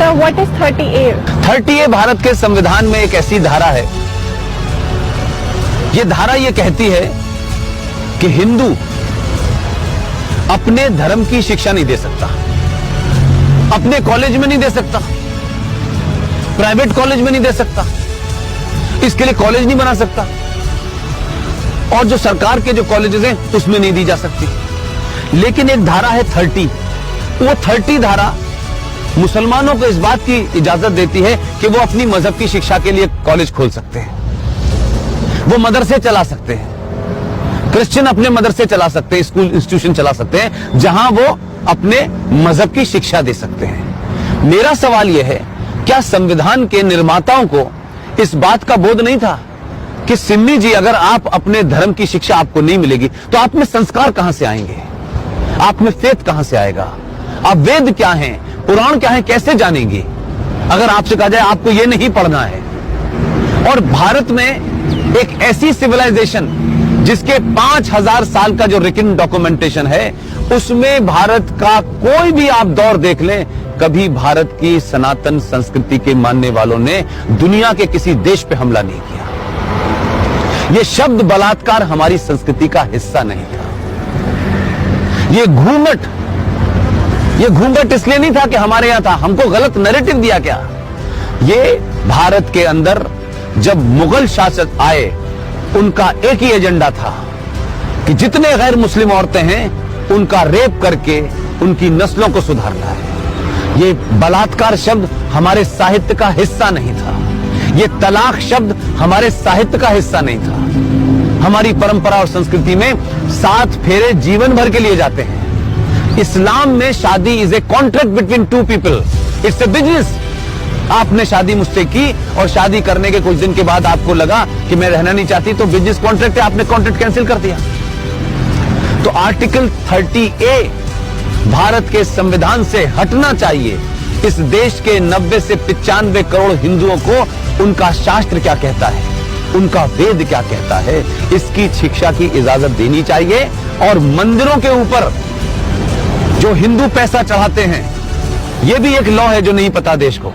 Sir, what is 30A? 30A Bharat के संविधान में एक ऐसी धारा है, ये धारा ये कहती है कि हिंदू अपने धर्म की शिक्षा नहीं दे सकता, अपने कॉलेज में नहीं दे सकता, प्राइवेट कॉलेज में नहीं दे सकता, इसके लिए कॉलेज नहीं बना सकता, और जो सरकार के जो कॉलेजेस हैं उसमें नहीं दी जा सकती। लेकिन एक धारा है 30, वो 30 धारा मुसलमानों को इस बात की इजाजत देती है कि वो अपनी मजहब की शिक्षा के लिए कॉलेज खोल सकते हैं, वो मदरसे चला सकते हैं, क्रिश्चियन अपने मदरसे चला सकते हैं, स्कूल इंस्टीट्यूशन चला सकते हैं, जहां वो अपने मजहब की शिक्षा दे सकते हैं। मेरा सवाल यह है, क्या संविधान के निर्माताओं को इस बात का बोध नहीं था कि सिम्मी जी, अगर आप अपने धर्म की शिक्षा आपको नहीं मिलेगी तो आप में संस्कार कहां से आएंगे, आप में फेथ कहां से आएगा, आप वेद क्या हैं, पुराण क्या है, कैसे जानेंगे अगर आपसे कहा जाए आपको यह नहीं पढ़ना है। और भारत में एक ऐसी सिविलाइजेशन जिसके 5000 साल का जो रिटन डॉक्यूमेंटेशन है, उसमें भारत का कोई भी आप दौर देख लें, कभी भारत की सनातन संस्कृति के मानने वालों ने दुनिया के किसी देश पे हमला नहीं किया। ये शब्द बलात्कार हमारी संस्कृति का हिस्सा नहीं था। ये घूंघट इसलिए नहीं था कि हमारे यहां था, हमको गलत नैरेटिव दिया क्या। ये भारत के अंदर जब मुगल शासक आए, उनका एक ही एजेंडा था कि जितने गैर मुस्लिम औरतें हैं उनका रेप करके उनकी नस्लों को सुधारना है। ये बलात्कार शब्द हमारे साहित्य का हिस्सा नहीं था, ये तलाक शब्द हमारे साहित्य का हिस्सा नहीं था। हमारी परंपरा और संस्कृति में 7 फेरे जीवन भर के लिए जाते हैं। इस्लाम में शादी is a contract between 2 people, it's a business. आपने शादी मुझसे की और शादी करने के कुछ दिन के बाद आपको लगा कि मैं रहना नहीं चाहती, तो बिजनेस कॉन्ट्रैक्ट है, आपने कॉन्ट्रैक्ट कैंसिल कर दिया। तो आर्टिकल 30A भारत के संविधान से हटना चाहिए। इस देश के 90 से 95 करोड़ हिंदुओं को उनका शास्त्र क्या कहता है, उनका वेद क्या कहता है, इसकी शिक्षा की इजाजत देनी चाहिए। और मंदिरों के ऊपर जो हिंदू पैसा चढ़ाते हैं, यह भी एक लॉ है जो नहीं पता देश को।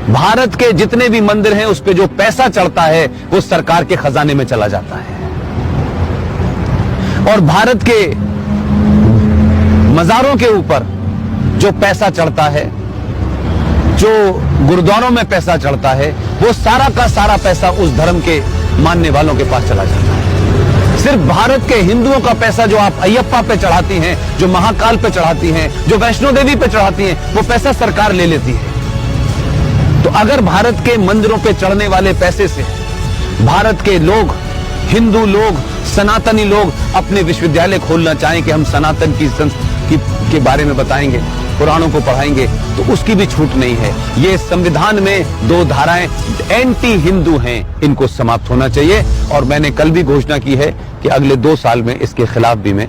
भारत के जितने भी मंदिर हैं उस पे जो पैसा चढ़ता है वो सरकार के खजाने में चला जाता है। और भारत के मजारों के ऊपर जो पैसा चढ़ता है, जो गुरुद्वारों में पैसा चढ़ता है, वो सारा का सारा पैसा उस धर्म के मानने वालों के पास चला जाता है। सिर्फ भारत के हिंदुओं का पैसा जो आप अयप्पा पे चढ़ाती हैं, जो महाकाल पे चढ़ाती हैं, जो वैष्णो देवी पे चढ़ाती हैं, वो पैसा सरकार ले लेती है। तो अगर भारत के मंदिरों पे चढ़ने वाले पैसे से भारत के लोग, हिंदू लोग, सनातनी लोग अपने विश्वविद्यालय खोलना चाहें कि हम सनातन के बारे में बताएंगे, पुराणों को पढ़ाएंगे, तो उसकी भी छूट नहीं है। ये संविधान में 2 धाराएं एंटी हिंदू हैं, इनको समाप्त होना चाहिए। और मैंने कल भी घोषणा की है कि अगले 2 साल में इसके खिलाफ भी मैं